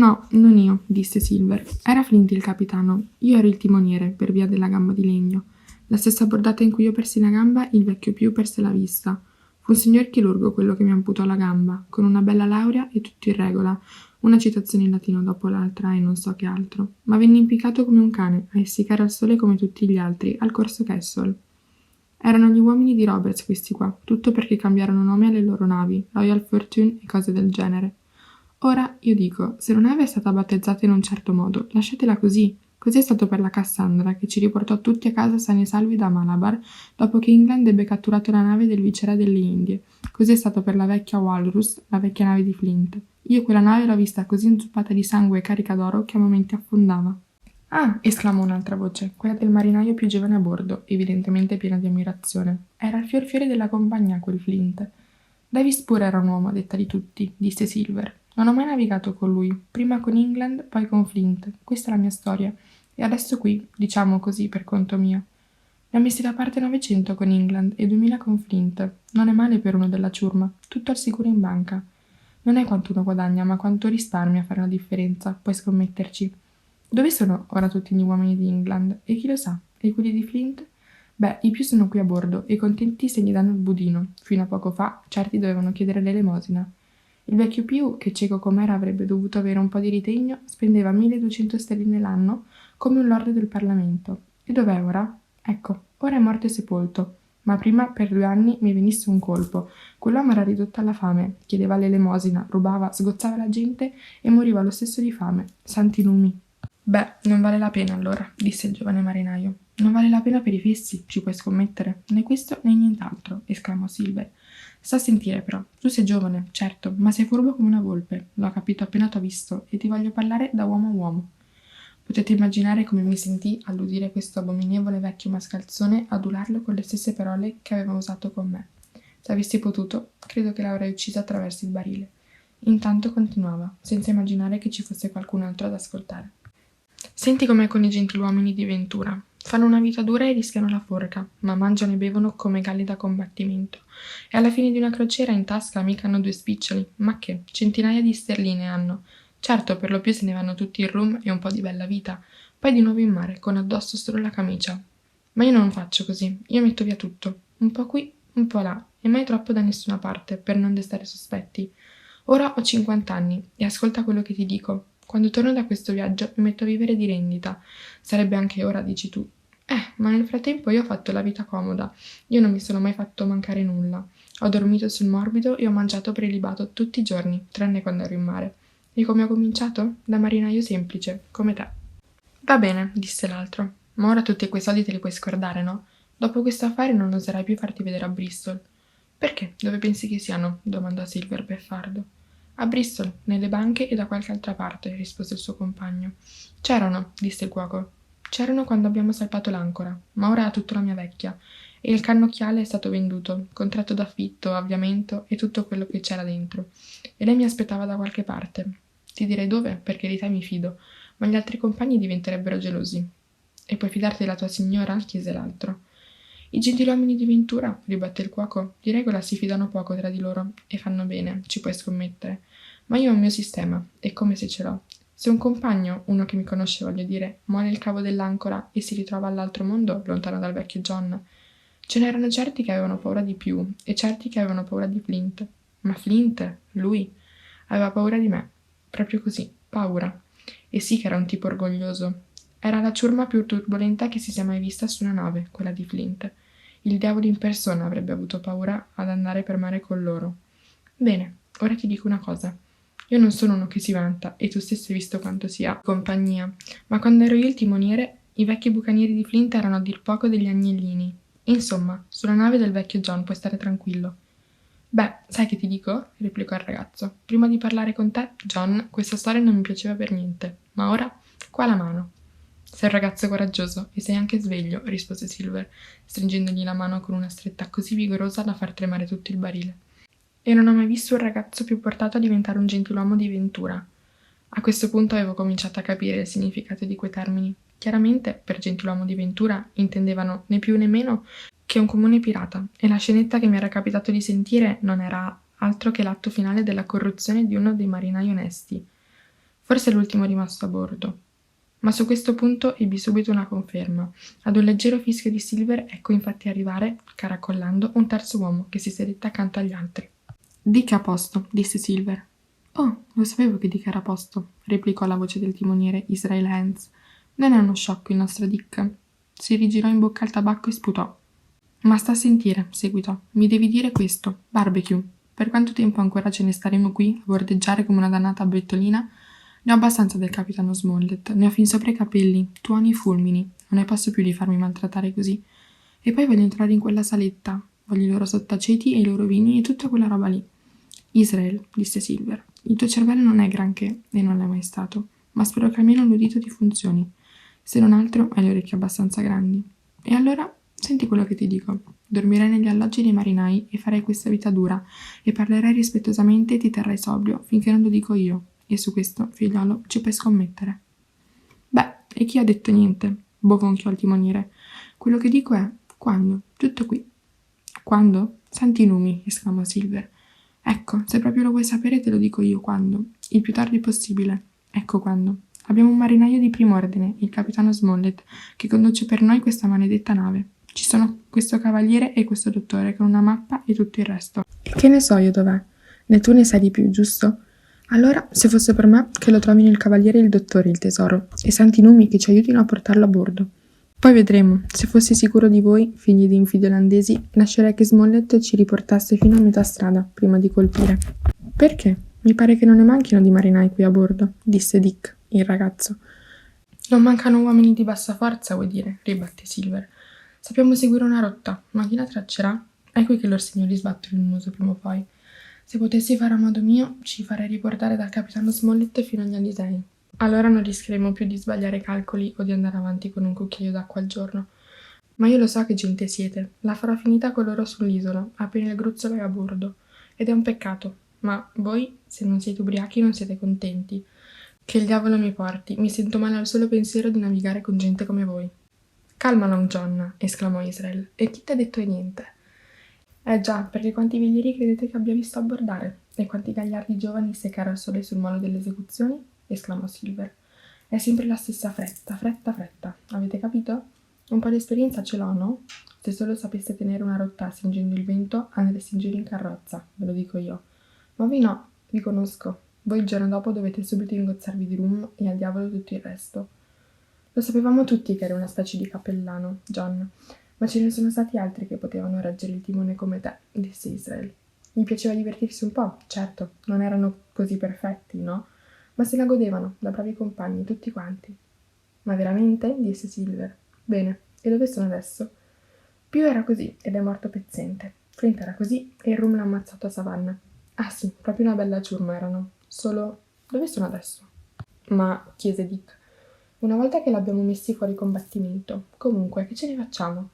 No, non io, disse Silver. Era Flint il capitano. Io ero il timoniere, per via della gamba di legno. La stessa bordata in cui io persi la gamba, il vecchio Più perse la vista. Fu un signor chirurgo quello che mi amputò la gamba, con una bella laurea e tutto in regola, una citazione in latino dopo l'altra e non so che altro. Ma venne impiccato come un cane, a essiccare al sole come tutti gli altri, al corso Kessel. Erano gli uomini di Roberts questi qua, tutto perché cambiarono nome alle loro navi, Royal Fortune e cose del genere. Ora, io dico, se una nave è stata battezzata in un certo modo, lasciatela così. Così è stato per la Cassandra, che ci riportò tutti a casa sani e salvi da Malabar, dopo che England ebbe catturato la nave del viceré delle Indie. Così è stato per la vecchia Walrus, la vecchia nave di Flint. Io quella nave l'ho vista così inzuppata di sangue e carica d'oro che a momenti affondava. Ah, esclamò un'altra voce, quella del marinaio più giovane a bordo, evidentemente piena di ammirazione. Era il fiore della compagnia, quel Flint. Davis pure era un uomo a detta di tutti, disse Silver. Non ho mai navigato con lui, prima con England, poi con Flint. Questa è la mia storia. E adesso qui, diciamo così, per conto mio. Ne ho messi da parte 900 con England e 2000 con Flint. Non è male per uno della ciurma, tutto al sicuro in banca. Non è quanto uno guadagna, ma quanto risparmia a fare la differenza, puoi scommetterci. Dove sono ora tutti gli uomini di England? E chi lo sa? E quelli di Flint? Beh, i più sono qui a bordo e contenti se gli danno il budino. Fino a poco fa, certi dovevano chiedere l'elemosina. Il vecchio Più, che cieco com'era avrebbe dovuto avere un po' di ritegno, spendeva 1200 sterline l'anno come un lord del Parlamento. E dov'è ora? Ecco, ora è morto e sepolto. Ma prima, per 2 anni, mi venisse un colpo. Quell'uomo era ridotto alla fame, chiedeva l'elemosina, rubava, sgozzava la gente e moriva lo stesso di fame. Santi numi. Beh, non vale la pena allora, disse il giovane marinaio. Non vale la pena per i fessi, ci puoi scommettere. Né questo né nient'altro, esclamò Silver. Sta a sentire però, tu sei giovane, certo, ma sei furbo come una volpe. L'ho capito appena t'ho visto e ti voglio parlare da uomo a uomo. Potete immaginare come mi sentii all'udire questo abominevole vecchio mascalzone adularlo con le stesse parole che aveva usato con me. Se avessi potuto, credo che l'avrei uccisa attraverso il barile. Intanto continuava, senza immaginare che ci fosse qualcun altro ad ascoltare. Senti com'è con i gentiluomini di Ventura. Fanno una vita dura e rischiano la forca, ma mangiano e bevono come galli da combattimento. E alla fine di una crociera in tasca mica hanno 2 spiccioli, ma che, centinaia di sterline hanno. Certo, per lo più se ne vanno tutti in rum e un po' di bella vita, poi di nuovo in mare, con addosso solo la camicia. Ma io non faccio così, io metto via tutto, un po' qui, un po' là, e mai troppo da nessuna parte, per non destare sospetti. Ora ho 50 anni, e ascolta quello che ti dico. Quando torno da questo viaggio mi metto a vivere di rendita. Sarebbe anche ora, dici tu. Ma nel frattempo io ho fatto la vita comoda. Io non mi sono mai fatto mancare nulla. Ho dormito sul morbido e ho mangiato prelibato tutti i giorni, tranne quando ero in mare. E come ho cominciato? Da marinaio semplice, come te. Va bene, disse l'altro. Ma ora tutti quei soldi te li puoi scordare, no? Dopo questo affare non oserai più farti vedere a Bristol. Perché? Dove pensi che siano? Domandò Silver beffardo. A Bristol, nelle banche e da qualche altra parte, rispose il suo compagno. C'erano, disse il cuoco. C'erano quando abbiamo salpato l'ancora, ma ora ha tutto la mia vecchia. E il cannocchiale è stato venduto, contratto d'affitto, avviamento e tutto quello che c'era dentro. E lei mi aspettava da qualche parte. Ti direi dove, perché di te mi fido, ma gli altri compagni diventerebbero gelosi. E puoi fidarti della tua signora? Chiese l'altro. I gentiluomini di Ventura, ribatté il cuoco, di regola si fidano poco tra di loro e fanno bene, ci puoi scommettere. Ma io ho il mio sistema, e come se ce l'ho. Se un compagno, uno che mi conosce voglio dire, muore il cavo dell'ancora e si ritrova all'altro mondo, lontano dal vecchio John, ce n'erano certi che avevano paura di più e certi che avevano paura di Flint. Ma Flint, lui, aveva paura di me. Proprio così, paura. E sì che era un tipo orgoglioso. Era la ciurma più turbolenta che si sia mai vista su una nave, quella di Flint. Il diavolo in persona avrebbe avuto paura ad andare per mare con loro. Bene, ora ti dico una cosa. Io non sono uno che si vanta, e tu stesso hai visto quanto sia compagnia, ma quando ero io il timoniere, i vecchi bucanieri di Flint erano a dir poco degli agnellini. Insomma, sulla nave del vecchio John puoi stare tranquillo. Beh, sai che ti dico? Replicò il ragazzo. Prima di parlare con te, John, questa storia non mi piaceva per niente, ma ora, qua la mano. Sei un ragazzo coraggioso e sei anche sveglio, rispose Silver, stringendogli la mano con una stretta così vigorosa da far tremare tutto il barile. E non ho mai visto un ragazzo più portato a diventare un gentiluomo di Ventura. A questo punto avevo cominciato a capire il significato di quei termini. Chiaramente, per gentiluomo di Ventura, intendevano né più né meno che un comune pirata, e la scenetta che mi era capitato di sentire non era altro che l'atto finale della corruzione di uno dei marinai onesti. Forse è l'ultimo rimasto a bordo. Ma su questo punto ebbi subito una conferma. Ad un leggero fischio di Silver ecco infatti arrivare, caracollando, un terzo uomo che si sedette accanto agli altri. Dick è a posto, disse Silver. Oh, lo sapevo che Dick era a posto, replicò la voce del timoniere Israel Hands. Non è uno sciocco il nostro Dick. Si rigirò in bocca al tabacco e sputò. Ma sta a sentire, seguitò. Mi devi dire questo. Barbecue. Per quanto tempo ancora ce ne staremo qui, a bordeggiare come una dannata bettolina? Ne ho abbastanza del capitano Smollett. Ne ho fin sopra i capelli, tuoni e fulmini. Non ne posso più di farmi maltrattare così. E poi voglio entrare in quella saletta. Voglio i loro sottaceti e i loro vini e tutta quella roba lì. Israel, disse Silver, il tuo cervello non è granché, e non l'è mai stato, ma spero che almeno l'udito ti funzioni. Se non altro, hai le orecchie abbastanza grandi. E allora, senti quello che ti dico. Dormirai negli alloggi dei marinai e farai questa vita dura, e parlerai rispettosamente e ti terrai sobrio, finché non lo dico io. E su questo, figliolo, ci puoi scommettere. Beh, e chi ha detto niente? Bovonchiò il timoniere. Quello che dico è, quando? Tutto qui. Quando? Santi numi, esclamò Silver. Ecco, se proprio lo vuoi sapere te lo dico io quando. Il più tardi possibile. Ecco quando. Abbiamo un marinaio di primo ordine, il capitano Smollett, che conduce per noi questa maledetta nave. Ci sono questo cavaliere e questo dottore con una mappa e tutto il resto. E che ne so io dov'è? Né tu ne sai di più, giusto? Allora, se fosse per me, che lo trovino il cavaliere e il dottore il tesoro, e santi numi che ci aiutino a portarlo a bordo. Poi vedremo. Se fossi sicuro di voi, figli di infidi olandesi, lascerei che Smollett ci riportasse fino a metà strada, prima di colpire. Perché? Mi pare che non ne manchino di marinai qui a bordo, disse Dick, il ragazzo. Non mancano uomini di bassa forza, vuoi dire, ribatté Silver. Sappiamo seguire una rotta, ma chi la traccerà? È qui che lor signori sbattono il muso prima o poi. Se potessi fare a modo mio, ci farei riportare dal capitano Smollett fino agli Alisei. Allora non rischieremo più di sbagliare calcoli o di andare avanti con un cucchiaio d'acqua al giorno. Ma io lo so che gente siete. La farò finita con loro sull'isola, appena il gruzzolo è a bordo. Ed è un peccato. Ma voi, se non siete ubriachi, non siete contenti. Che il diavolo mi porti. Mi sento male al solo pensiero di navigare con gente come voi. Calma, Long John, esclamò Israel. E chi t'ha detto niente? Già, perché quanti velieri credete che abbia visto abbordare? E quanti gagliardi giovani seccare al sole sul molo delle esecuzioni? Esclamò Silver. È sempre la stessa fretta, fretta, fretta. Avete capito? Un po' di esperienza ce l'ho, no? Se solo sapeste tenere una rotta stringendo il vento, andreste in giro in carrozza, ve lo dico io. Ma voi no, vi conosco. Voi il giorno dopo dovete subito ingozzarvi di rum e al diavolo tutto il resto. Lo sapevamo tutti che era una specie di cappellano, John, ma ce ne sono stati altri che potevano reggere il timone come te, disse Israel. Mi piaceva divertirsi un po', certo, non erano così perfetti, no? Ma se la godevano, da bravi compagni, tutti quanti. Ma veramente? Disse Silver. Bene, e dove sono adesso? Più era così, ed è morto pezzente. Flint era così, e il rum l'ha ammazzato a Savannah. Ah sì, proprio una bella ciurma erano. Solo... dove sono adesso? Ma, chiese Dick, una volta che l'abbiamo messi fuori combattimento, comunque, che ce ne facciamo?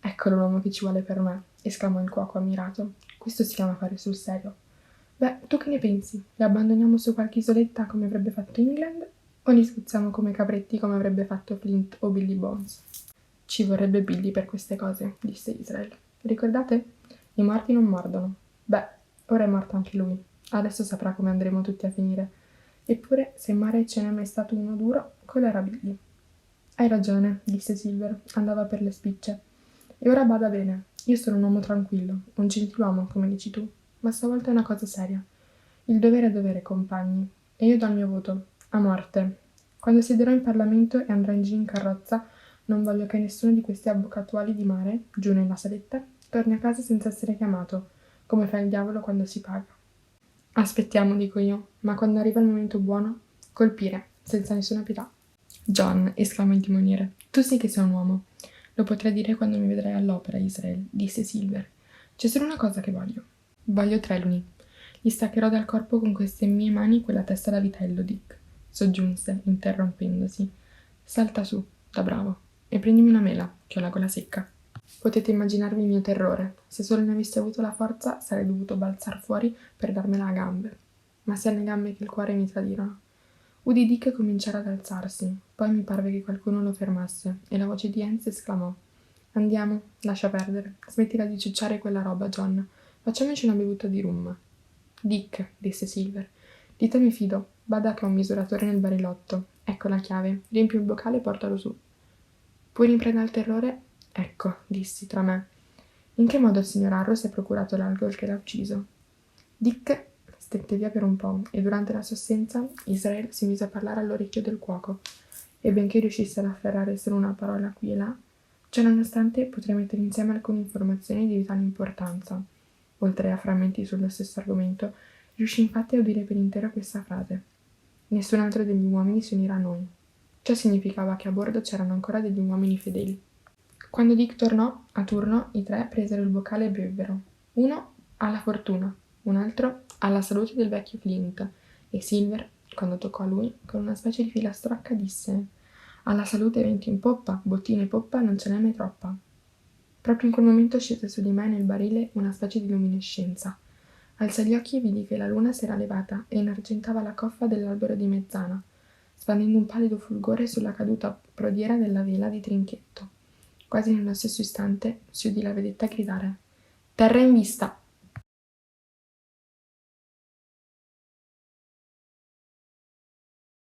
Eccolo l'uomo che ci vuole per me, esclamò il cuoco ammirato. Questo si chiama fare sul serio. Beh, tu che ne pensi? Li abbandoniamo su qualche isoletta come avrebbe fatto England? O li spuzziamo come capretti come avrebbe fatto Flint o Billy Bones? Ci vorrebbe Billy per queste cose, disse Israel. Ricordate? I morti non mordono. Beh, ora è morto anche lui. Adesso saprà come andremo tutti a finire. Eppure, se in mare ce n'è mai stato uno duro, quello era Billy. Hai ragione, disse Silver, andava per le spicce. E ora bada bene, io sono un uomo tranquillo, un gentiluomo, come dici tu, ma stavolta è una cosa seria. Il dovere è dovere, compagni, e io do il mio voto, a morte. Quando siederò in Parlamento e andrò in giro in carrozza, non voglio che nessuno di questi avvocatuali di mare, giù nella saletta, torni a casa senza essere chiamato, come fa il diavolo quando si paga. Aspettiamo, dico io, ma quando arriva il momento buono, colpire, senza nessuna pietà. John, esclamò il timoniere, tu sì che sei un uomo. Lo potrai dire quando mi vedrai all'opera, Israel, disse Silver. C'è solo una cosa che voglio. Voglio Trelawney. Gli staccherò dal corpo con queste mie mani quella testa da vitello, Dick, soggiunse, interrompendosi. Salta su, da bravo, e prendimi una mela, che ho la gola secca. Potete immaginarvi il mio terrore. Se solo ne avessi avuto la forza, sarei dovuto balzar fuori per darmela a gambe. Ma sia le gambe che il cuore mi tradirono. Udì Dick cominciare ad alzarsi, poi mi parve che qualcuno lo fermasse, e la voce di Hans esclamò. Andiamo, lascia perdere. Smettila di ciucciare quella roba, John. Facciamoci una bevuta di rum. Dick, disse Silver, di te mi fido. Bada che ho un misuratore nel barilotto. Ecco la chiave. Riempi il boccale e portalo su. Poi riprenda il terrore? Ecco, dissi tra me. In che modo il signor Harrow si è procurato l'alcol che l'ha ucciso? Dick stette via per un po' e durante la sua assenza Israel si mise a parlare all'orecchio del cuoco e benché riuscisse ad afferrare solo una parola qui e là, ciononostante potrei mettere insieme alcune informazioni di vitale importanza. Oltre a frammenti sullo stesso argomento, riuscì infatti a udire per intero questa frase. Nessun altro degli uomini si unirà a noi. Ciò significava che a bordo c'erano ancora degli uomini fedeli. Quando Dick tornò, a turno, i tre presero il boccale e bevvero. Uno alla fortuna, un altro alla salute del vecchio Flint, e Silver, quando toccò a lui, con una specie di filastrocca disse: alla salute venti in poppa, bottine poppa, non ce n'è mai troppa. Proprio in quel momento scese su di me nel barile una specie di luminescenza. Alzai gli occhi e vidi che la luna s'era levata e inargentava la coffa dell'albero di mezzana, spandendo un pallido fulgore sulla caduta prodiera della vela di trinchetto. Quasi nello stesso istante si udì la vedetta gridare: terra in vista!